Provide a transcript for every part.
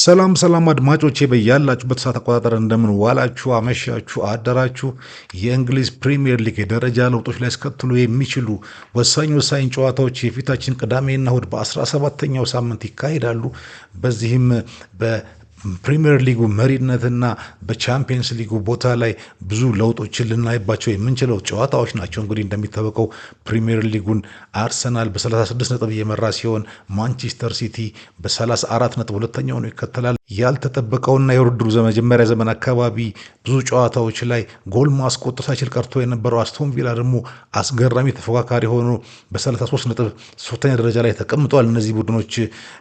ሰላም አድማጮቼ በያላችሁበት ሰዓት አቆጣጠር እንደምን ዋላችሁ አመሻችሁ አደራችሁ። የእንግሊዝ ፕሪሚየር ሊግ የደረጃ ለውጦች ሊያስከትሉ የሚችሉ ወሳኝ ጨዋታዎች የፊታችን ቅዳሜና እሁድ በ17ኛው ሳምንት ይካሄዳሉ። በዚህም ፕሪሚየር ሊጉ መሪነትና በቻምፒየንስ ሊጉ ቦታ ላይ ብዙ ለውጦችን ልናይባቸው የምንችለው ጨዋታዎች ናቸው። እንግዲህ እንደሚታወቀው ፕሪሚየር ሊጉን አርሰናል በ36 ነጥብ እየመራ ሲሆን ማንቸስተር ሲቲ በ34 ነጥብ ሁለተኛው ነው ይከተላል። ያልተጠበቀውና የውድድሩ መጀመሪያ ዘመን አካባቢ ብዙ ጨዋታዎች ላይ ጎል ማስቆጠር ሳይችል ቀርቶ የነበረው አስቶን ቪላ ደግሞ አስገራሚ ተፎካካሪ ሆኖ በ33 ነጥብ ሶስተኛ ደረጃ ላይ ተቀምጧል። እነዚህ ቡድኖች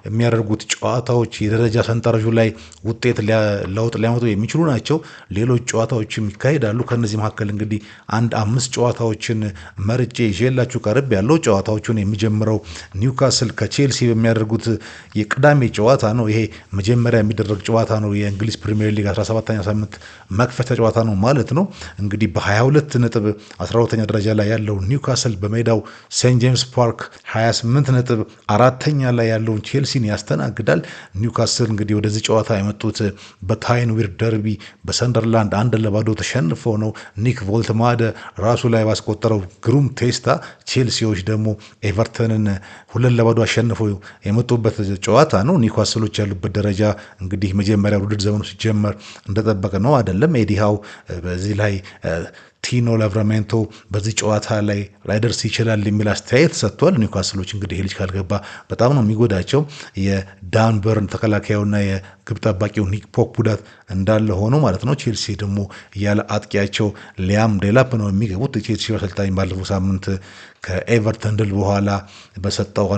የሚያደርጉት ጨዋታዎች የደረጃ ሰንጠረዡ ላይ ውጤት ለውጥ ሊያመጡ የሚችሉ ናቸው። ሌሎች ጨዋታዎችም ይካሄዳሉ። ከነዚህ መካከል እንግዲህ አንድ 5 ጨዋታዎችን መርጬ ይዤላችሁ ቀርብ ያለው ጨዋታዎቹን የሚጀምረው ኒውካስል ከቼልሲ በሚያደርጉት የቅዳሜ ጨዋታ ነው። ይሄ መጀመሪያ የሚደረግ ጨዋታ ነው። የእንግሊዝ ፕሪሚየር ሊግ 17ኛ ሳምንት መክፈቻ ጨዋታ ነው ማለት ነው። እንግዲህ በ22 ነጥብ 12ኛ ደረጃ ላይ ያለው ኒውካስል በሜዳው ሴንት ጄምስ ፓርክ 28 ነጥብ አራተኛ ላይ ያለውን ቼልሲን ያስተናግዳል። ኒውካስል እንግዲህ ወደዚህ ጨዋታ የመጡት በታይንዊር ደርቢ በሰንደርላንድ 1-0 ተሸንፈው ነው። ኒክ ቮልትማደ ራሱ ላይ ባስቆጠረው ግሩም ቴስታ ቼልሲዎች ደግሞ ኤቨርተንን 2-0 አሸንፈው የመጡበት ጨዋታ ነው። ኒውካስሎች ያሉበት ደረጃ እንግዲህ መጀመሪያ ውድድር ዘመኑ ሲጀመር እንደጠበቀ ነው አይደለም። ኤዲሃው በዚህ ላይ ቲኖ ላቭራሜንቶ በዚህ ጨዋታ ላይ ላይደርስ ይችላል የሚል አስተያየት ሰጥቷል። ኒውካስሎች እንግዲህ ይህ ልጅ ካልገባ በጣም ነው የሚጎዳቸው። የዳን በርን ተከላካዩና የግብ ጠባቂው ኒክ ፖፕ ጉዳት እንዳለ ሆኖ ማለት ነው። ቼልሲ ደግሞ ያለ አጥቂያቸው ሊያም ዴላፕ ነው የሚገቡት። የቼልሲ አሰልጣኝ ባለፈው ሳምንት ከኤቨርተን ድል በኋላ በሰጠው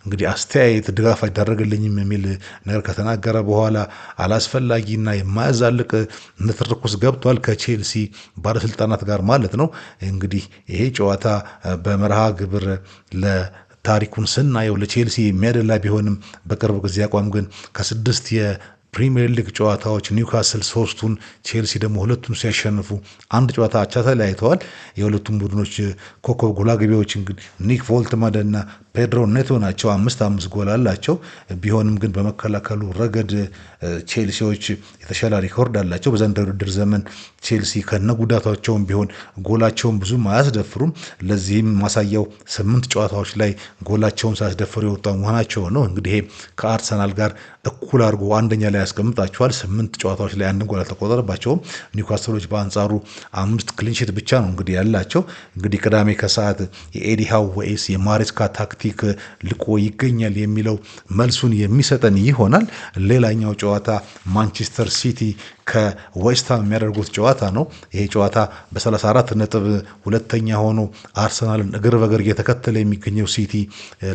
እንግዲህ አስተያየት ድጋፍ አይደረግልኝም የሚል ነገር ከተናገረ በኋላ አላስፈላጊና የማያዛልቅ ንትርክ ውስጥ ገብቷል ከቼልሲ ባለስልጣናት ጋር ማለት ነው። እንግዲህ ይሄ ጨዋታ በመርሃ ግብር ለታሪኩን ስናየው ለቼልሲ የሚያደላ ቢሆንም በቅርብ ጊዜ አቋም ግን ከ6 ፕሪሚየር ሊግ ጨዋታዎች ኒውካስል 3ቱን ቼልሲ ደግሞ 2ቱን ሲያሸንፉ አንድ ጨዋታ አቻ ተለያይተዋል። የሁለቱም ቡድኖች ኮከብ ጎል አግቢዎች እንግዲህ ኒክ ቮልትማደ እና ፔድሮ ኔቶ ናቸው። 5 ጎል አላቸው። ቢሆንም ግን በመከላከሉ ረገድ ቼልሲዎች የተሻለ ሪኮርድ አላቸው። በዘንድሮው ውድድር ዘመን ቼልሲ ከነጉዳታቸውም ቢሆን ጎላቸውን ብዙም አያስደፍሩም። ለዚህም ማሳያው 8 ጨዋታዎች ላይ ጎላቸውን ሳያስደፍሩ የወጣ መሆናቸው ነው። እንግዲህ ከአርሰናል ጋር እኩል አድርጎ አንደኛ ላይ ያስቀምጣቸዋል። 8 ጨዋታዎች ላይ አንድ ጎል አልተቆጠረባቸውም። ኒውካስሎች በአንጻሩ 5 ክሊንሺት ብቻ ነው እንግዲህ ያላቸው። እንግዲህ ቅዳሜ ከሰዓት የኤዲሃው ወይስ የማሬስካ ታክቲክ ልቆ ይገኛል የሚለው መልሱን የሚሰጠን ይሆናል። ሌላኛው ጨዋታ ማንቸስተር ሲቲ ከዌስትሃም የሚያደርጉት ጨዋታ ነው። ይሄ ጨዋታ በ34 ነጥብ ሁለተኛ ሆኖ አርሰናልን እግር በእግር እየተከተለ የሚገኘው ሲቲ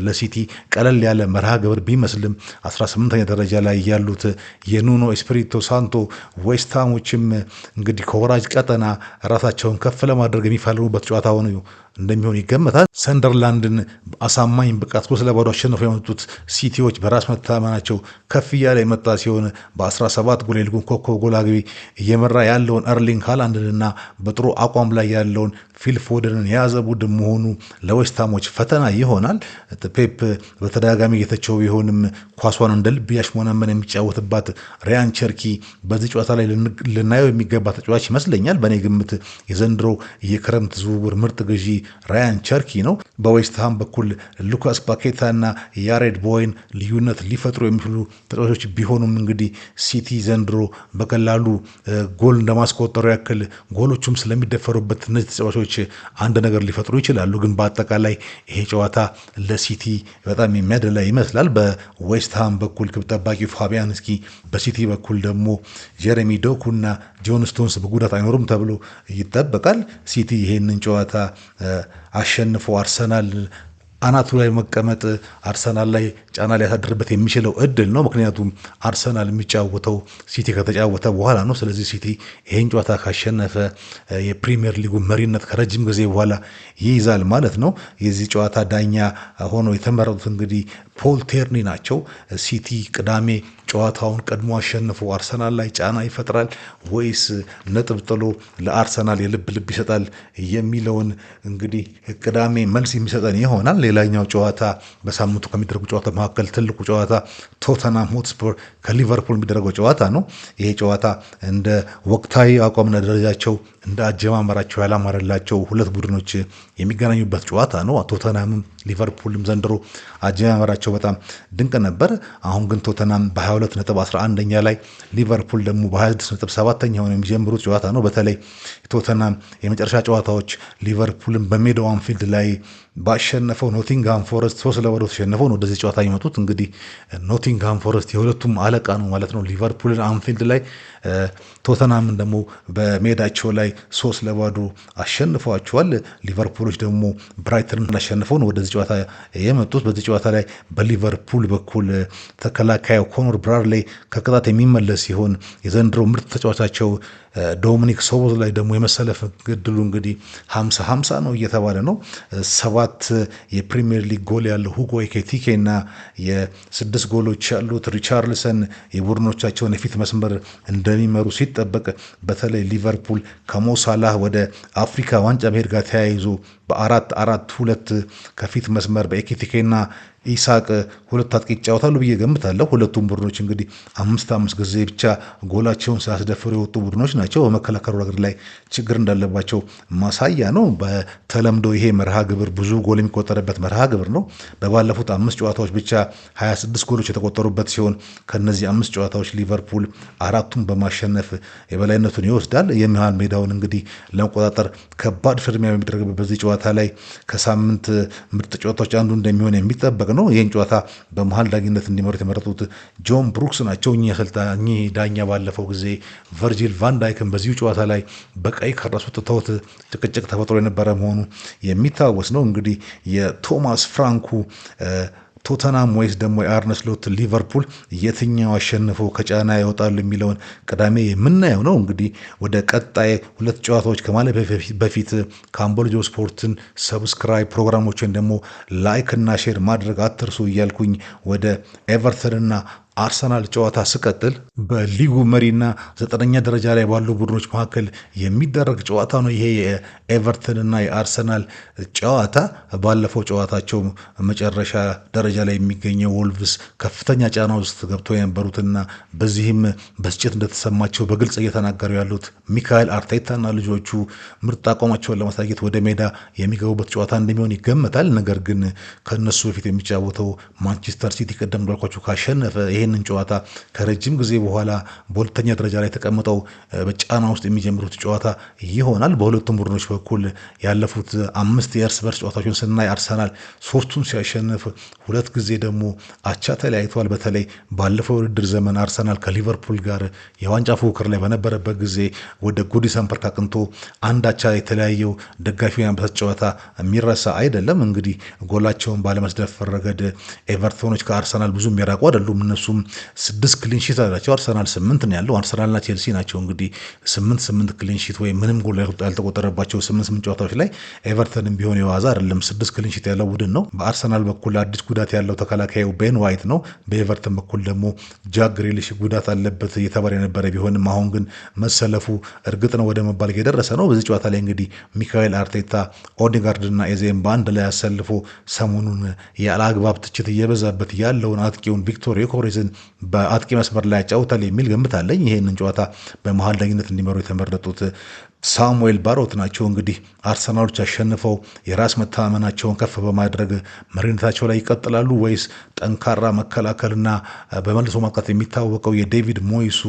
ለሲቲ ቀለል ያለ መርሃ ግብር ቢመስልም 18ኛ ደረጃ ላይ ያሉት የኑኖ ኤስፒሪቶ ሳንቶ ዌስትሃሞችም እንግዲህ ከወራጅ ቀጠና ራሳቸውን ከፍ ለማድረግ የሚፈልጉበት ጨዋታ ሆኖ እንደሚሆን ይገመታል። ሰንደርላንድን አሳማኝ ብቃት 3-0 አሸንፈው የመጡት ሲቲዎች በራስ መተማመናቸው ከፍ እያለ የመጣ ሲሆን በ17 ጎል የሊጉን ኮከብ ጎል አግቢ እየመራ ያለውን ኤርሊንግ ሃላንድንና በጥሩ አቋም ላይ ያለውን ፊል ፎደንን የያዘ ቡድን መሆኑ ለዌስትሃሞች ፈተና ይሆናል። ፔፕ በተደጋጋሚ የተቸው ቢሆንም ኳሷን እንደ ልብ ያሽሞነመን የሚጫወትባት ራያን ቸርኪ በዚህ ጨዋታ ላይ ልናየው የሚገባ ተጫዋች ይመስለኛል። በእኔ ግምት የዘንድሮ የክረምት ዝውውር ምርጥ ገዢ ራያን ቸርኪ ነው። በዌስትሃም በኩል ሉካስ ፓኬታ እና ያሬድ ቦይን ልዩነት ሊፈጥሩ የሚችሉ ተጫዋቾች ቢሆኑም እንግዲህ ሲቲ ዘንድሮ በቀላሉ ጎል እንደማስቆጠሩ ያክል ጎሎቹም ስለሚደፈሩበት እነዚህ ተጫዋቾች አንድ ነገር ሊፈጥሩ ይችላሉ። ግን በአጠቃላይ ይሄ ጨዋታ ለሲቲ በጣም የሚያደላ ይመስላል። በዌስትሃም በኩል ግብ ጠባቂው ፋቢያንስኪ፣ በሲቲ በኩል ደግሞ ጀሬሚ ዶኩ እና ጆን ስቶንስ በጉዳት አይኖሩም ተብሎ ይጠበቃል። ሲቲ ይሄንን ጨዋታ አሸንፎ አርሰናል አናቱ ላይ መቀመጥ አርሰናል ላይ ጫና ሊያሳድርበት የሚችለው እድል ነው። ምክንያቱም አርሰናል የሚጫወተው ሲቲ ከተጫወተ በኋላ ነው። ስለዚህ ሲቲ ይሄን ጨዋታ ካሸነፈ የፕሪሚየር ሊጉ መሪነት ከረጅም ጊዜ በኋላ ይይዛል ማለት ነው። የዚህ ጨዋታ ዳኛ ሆነው የተመረጡት እንግዲህ ፖል ቴርኒ ናቸው። ሲቲ ቅዳሜ ጨዋታውን ቀድሞ አሸንፎ አርሰናል ላይ ጫና ይፈጥራል ወይስ ነጥብ ጥሎ ለአርሰናል የልብ ይሰጣል የሚለውን እንግዲህ ቅዳሜ መልስ የሚሰጠን ይሆናል። ሌላኛው ጨዋታ በሳምንቱ ከሚደረጉ ጨዋታ መካከል ትልቁ ጨዋታ ቶተናም ሆትስፐር ከሊቨርፑል የሚደረገው ጨዋታ ነው። ይሄ ጨዋታ እንደ ወቅታዊ አቋምና ደረጃቸው እንደ አጀማመራቸው ያላማረላቸው ሁለት ቡድኖች የሚገናኙበት ጨዋታ ነው። ቶተናምም ሊቨርፑልም ዘንድሮ አጀማመራቸው በጣም ድንቅ ነበር። አሁን ግን ቶተናም በ22 ነጥብ 11ኛ ላይ፣ ሊቨርፑል ደግሞ በ26 ነጥብ 7ኛ ሆነው የሚጀምሩት ጨዋታ ነው። በተለይ ቶተናም የመጨረሻ ጨዋታዎች ሊቨርፑልን በሜዳው አንፊልድ ላይ ባሸነፈው ኖቲንግሃም ፎረስት 3-2 ተሸነፈው ነው ወደዚህ ጨዋታ የሚመጡት። እንግዲህ ኖቲንግሃም ፎረስት የሁለቱም አለቃ ነው ማለት ነው። ሊቨርፑልን አንፊልድ ላይ፣ ቶተናምን ደግሞ በሜዳቸው ላይ 3-2 አሸንፈዋቸዋል። ሊቨርፑሎች ደግሞ ብራይተንን አሸንፈው ነው ወደዚህ ጨዋታ የመጡት። በዚህ ጨዋታ ላይ በሊቨርፑል በኩል ተከላካዩ ኮኖር ብራድሌ ከቅጣት የሚመለስ ሲሆን የዘንድሮ ምርጥ ተጫዋቻቸው ዶሚኒክ ሶቦዝ ላይ ደግሞ የመሰለፍ ግድሉ እንግዲህ 50-50 ነው እየተባለ ነው። 7 የፕሪሚየር ሊግ ጎል ያለው ሁጎ ኤኪቲኬ እና የ6 ጎሎች ያሉት ሪቻርልሰን የቡድኖቻቸውን የፊት መስመር እንደሚመሩ ሲጠበቅ፣ በተለይ ሊቨርፑል ከሞሳላህ ወደ አፍሪካ ዋንጫ መሄድ ጋር ተያይዞ በ4-4-2 ከፊት መስመር በኤኪቲኬና ኢሳቅ ሁለት አጥቂ ይጫወታሉ ብዬ ገምታለሁ። ሁለቱም ቡድኖች እንግዲህ 5 ጊዜ ብቻ ጎላቸውን ሳያስደፍሩ የወጡ ቡድኖች ናቸው። በመከላከሉ ረገድ ላይ ችግር እንዳለባቸው ማሳያ ነው። በተለምዶ ይሄ መርሃ ግብር ብዙ ጎል የሚቆጠርበት መርሃ ግብር ነው። በባለፉት 5 ጨዋታዎች ብቻ 26 ጎሎች የተቆጠሩበት ሲሆን ከነዚህ 5 ጨዋታዎች ሊቨርፑል 4ቱን በማሸነፍ የበላይነቱን ይወስዳል። የመሃል ሜዳውን እንግዲህ ለመቆጣጠር ከባድ ፍልሚያ በሚደረግበት በዚህ ጨዋታ ላይ ከሳምንት ምርጥ ጨዋታዎች አንዱ እንደሚሆን የሚጠበቅ ነው። ይህን ጨዋታ በመሀል ዳኝነት እንዲመሩ የተመረጡት ጆን ብሩክስ ናቸው። እኚህ ዳኛ ባለፈው ጊዜ ቨርጂል ቫንዳይክን በዚሁ ጨዋታ ላይ በቀይ ካርድ አስወጥተውት ጭቅጭቅ ተፈጥሮ የነበረ መሆኑ የሚታወስ ነው። እንግዲህ የቶማስ ፍራንኩ ቶተናም ወይስ ደግሞ የአርነ ስሎት ሊቨርፑል የትኛው አሸንፈው ከጫና ያወጣሉ የሚለውን ቅዳሜ የምናየው ነው። እንግዲህ ወደ ቀጣይ 2 ጨዋታዎች ከማለፍ በፊት ካምቦልጆ ስፖርትን ሰብስክራይብ፣ ፕሮግራሞችን ደግሞ ላይክ እና ሼር ማድረግ አትርሱ እያልኩኝ ወደ ኤቨርተንና አርሰናል ጨዋታ ስቀጥል በሊጉ መሪና 9ኛ ደረጃ ላይ ባሉ ቡድኖች መካከል የሚደረግ ጨዋታ ነው። ይሄ የኤቨርተንና የአርሰናል ጨዋታ ባለፈው ጨዋታቸው መጨረሻ ደረጃ ላይ የሚገኘው ወልቭስ ከፍተኛ ጫና ውስጥ ገብተው የነበሩትና በዚህም በስጭት እንደተሰማቸው በግልጽ እየተናገሩ ያሉት ሚካኤል አርቴታና ልጆቹ ምርጥ አቋማቸውን ለማሳየት ወደ ሜዳ የሚገቡበት ጨዋታ እንደሚሆን ይገመታል። ነገር ግን ከነሱ በፊት የሚጫወተው ማንቸስተር ሲቲ ቀደም እንዳልኳቸው ካሸነፈ ይህንን ጨዋታ ከረጅም ጊዜ በኋላ በሁለተኛ ደረጃ ላይ ተቀምጠው በጫና ውስጥ የሚጀምሩት ጨዋታ ይሆናል። በሁለቱም ቡድኖች በኩል ያለፉት 5 የእርስ በርስ ጨዋታዎችን ስናይ አርሰናል 3ቱን ሲያሸንፍ 2 ጊዜ ደግሞ አቻ ተለያይተዋል። በተለይ ባለፈው ውድድር ዘመን አርሰናል ከሊቨርፑል ጋር የዋንጫ ፉክክር ላይ በነበረበት ጊዜ ወደ ጉዲሰን ፓርክ አቅንቶ አንድ አቻ የተለያየው ደጋፊው ያንበሳት ጨዋታ የሚረሳ አይደለም። እንግዲህ ጎላቸውን ባለመስደፈር ረገድ ኤቨርቶኖች ከአርሰናል ብዙ የሚያራቁ አይደሉም። እነሱም 6 ክሊንሺት አላቸው። አርሰናል 8 ነው ያለው። አርሰናልና ቼልሲ ናቸው እንግዲህ 8 ክሊንሺት ወይም ምንም ጎል ያልተቆጠረባቸው 8 ጨዋታዎች ላይ። ኤቨርተንም ቢሆን የዋዛ አይደለም፣ 6 ክሊንሺት ያለው ቡድን ነው። በአርሰናል በኩል አዲስ ጉዳት ያለው ተከላካዩ ቤን ዋይት ነው። በኤቨርተን በኩል ደግሞ ጃክ ግሪሊሽ ጉዳት አለበት እየተባለ የነበረ ቢሆንም አሁን ግን መሰለፉ እርግጥ ነው ወደ መባል የደረሰ ነው። በዚህ ጨዋታ ላይ እንግዲህ ሚካኤል አርቴታ ኦዴጋርድና ኤዜን በአንድ ላይ አሰልፎ ሰሞኑን ያለ አግባብ ትችት እየበዛበት ያለውን አጥቂውን ቪክቶር ዮኬሬስን በአጥቂ መስመር ላይ ያጫውታል የሚል ግምት አለኝ። ይህንን ጨዋታ በመሀል ዳኝነት እንዲመሩ የተመረጡት ሳሙኤል ባሮት ናቸው። እንግዲህ አርሰናሎች አሸንፈው የራስ መተማመናቸውን ከፍ በማድረግ መሪነታቸው ላይ ይቀጥላሉ ወይስ ጠንካራ መከላከልና በመልሶ ማጥቃት የሚታወቀው የዴቪድ ሞይሱ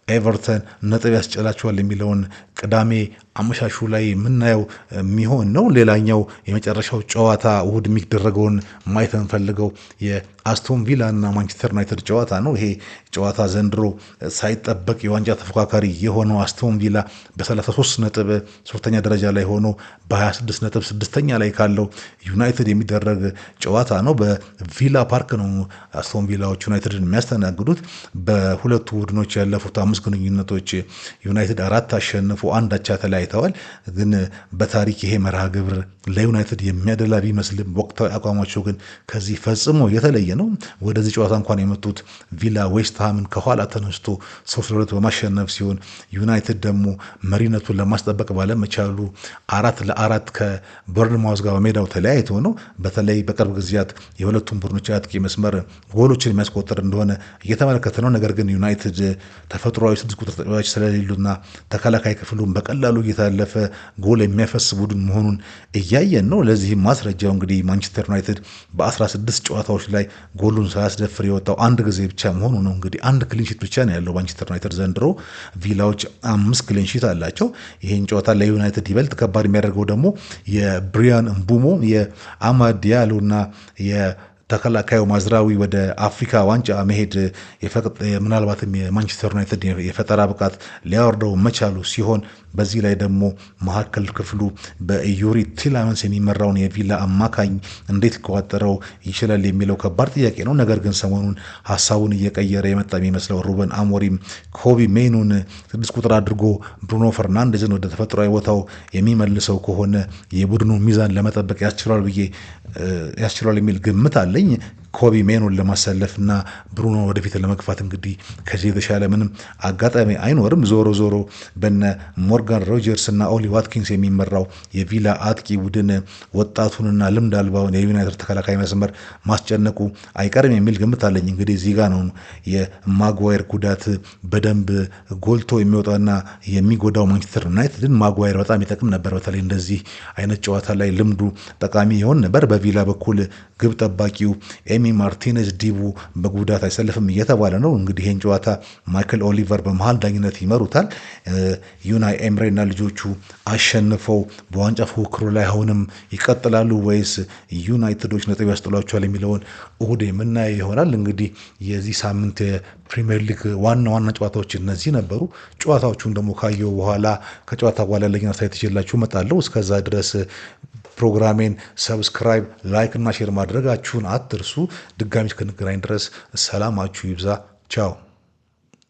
ኤቨርተን ነጥብ ያስጨላቸዋል የሚለውን ቅዳሜ አመሻሹ ላይ የምናየው የሚሆን ነው። ሌላኛው የመጨረሻው ጨዋታ እሁድ የሚደረገውን ማየት የምንፈልገው የአስቶን ቪላ እና ማንቸስተር ዩናይትድ ጨዋታ ነው። ይሄ ጨዋታ ዘንድሮ ሳይጠበቅ የዋንጫ ተፎካካሪ የሆነው አስቶን ቪላ በ33 ነጥብ 3ኛ ደረጃ ላይ ሆኖ በ26 ነጥብ 6ኛ ላይ ካለው ዩናይትድ የሚደረግ ጨዋታ ነው። በቪላ ፓርክ ነው አስቶን ቪላዎች ዩናይትድን የሚያስተናግዱት። በሁለቱ ቡድኖች ያለፉት 5 ግንኙነቶች ዩናይትድ 4 አሸንፎ 1 አቻ ተለያይተዋል። ግን በታሪክ ይሄ መርሃ ግብር ለዩናይትድ የሚያደላ ቢመስልም ወቅታዊ አቋማቸው ግን ከዚህ ፈጽሞ የተለየ ነው። ወደዚህ ጨዋታ እንኳን የመጡት ቪላ ዌስትሃምን ከኋላ ተነስቶ 3-2 በማሸነፍ ሲሆን ዩናይትድ ደግሞ መሪነቱን ለማስጠበቅ ባለመቻሉ 4-4 ከበርንማውዝ ጋር በሜዳው ተለያይቶ ነው። በተለይ በቅርብ ጊዜያት የሁለቱም ቡድኖች አጥቂ መስመር ጎሎችን የሚያስቆጥር እንደሆነ እየተመለከተ ነው። ነገር ግን ዩናይትድ ተፈጥሯዊ 6 ቁጥር ተጫዋቾች ስለሌሉና ተከላካይ ክፍሉን በቀላሉ እየታለፈ ጎል የሚያፈስ ቡድን መሆኑን እያየን ነው። ለዚህም ማስረጃው እንግዲህ ማንቸስተር ዩናይትድ በ16 ጨዋታዎች ላይ ጎሉን ሳያስደፍር የወጣው አንድ ጊዜ ብቻ መሆኑ ነው። እንግዲህ አንድ ክሊንሺት ብቻ ነው ያለው ማንቸስተር ዩናይትድ ዘንድሮ። ቪላዎች 5 ክሊንሺት አላቸው። ይህን ጨዋታ ለዩናይትድ ይበልጥ ከባድ የሚያደርገው ደግሞ የብሪያን ምቡሞ የአማድ ዲያሎና ተከላካዩ ማዝራዊ ወደ አፍሪካ ዋንጫ መሄድ ምናልባትም የማንቸስተር ዩናይትድ የፈጠራ ብቃት ሊያወርደው መቻሉ ሲሆን በዚህ ላይ ደግሞ መካከል ክፍሉ በዩሪ ቲላመንስ የሚመራውን የቪላ አማካኝ እንዴት ሊቆጣጠረው ይችላል የሚለው ከባድ ጥያቄ ነው። ነገር ግን ሰሞኑን ሀሳቡን እየቀየረ የመጣ የሚመስለው ሩበን አሞሪም ኮቢ ሜኑን 6 ቁጥር አድርጎ ብሩኖ ፈርናንዴዝን ወደ ተፈጥሯዊ ቦታው የሚመልሰው ከሆነ የቡድኑ ሚዛን ለመጠበቅ ያስችሏል የሚል ግምት አለኝ። ኮቢ ሜኑን ለማሰለፍ እና ብሩኖ ወደፊት ለመግፋት እንግዲህ ከዚህ የተሻለ ምንም አጋጣሚ አይኖርም። ዞሮ ዞሮ በነ ሞርጋን ሮጀርስ እና ኦሊ ዋትኪንስ የሚመራው የቪላ አጥቂ ቡድን ወጣቱንና ልምድ አልባውን የዩናይትድ ተከላካይ መስመር ማስጨነቁ አይቀርም የሚል ግምት አለኝ። እንግዲህ እዚህ ጋር ነው የማጓየር ጉዳት በደንብ ጎልቶ የሚወጣና የሚጎዳው ማንቸስተር ዩናይትድን። ማጓየር በጣም ይጠቅም ነበር። በተለይ እንደዚህ አይነት ጨዋታ ላይ ልምዱ ጠቃሚ ይሆን ነበር። በቪላ በኩል ግብ ጠባቂው ኤሚ ማርቲኔዝ ዲቡ በጉዳት አይሰልፍም እየተባለ ነው። እንግዲህ ይህን ጨዋታ ማይክል ኦሊቨር በመሀል ዳኝነት ይመሩታል። ዩናይ ኤምሬና ልጆቹ አሸንፈው በዋንጫ ፉክክሩ ላይ አሁንም ይቀጥላሉ ወይስ ዩናይትዶች ነጥብ ያስጥሏቸዋል የሚለውን እሁድ የምናየው ይሆናል። እንግዲህ የዚህ ሳምንት የፕሪሚየር ሊግ ዋና ጨዋታዎች እነዚህ ነበሩ። ጨዋታዎቹን ደግሞ ካየው በኋላ ከጨዋታ በኋላ ያለኝ አስተያየት ይዤላችሁ እመጣለሁ። እስከዛ ድረስ ፕሮግራሜን ሰብስክራይብ፣ ላይክ እና ሼር ማድረጋችሁን አትርሱ። ድጋሚ እስክንገናኝ ድረስ ሰላማችሁ ይብዛ። ቻው።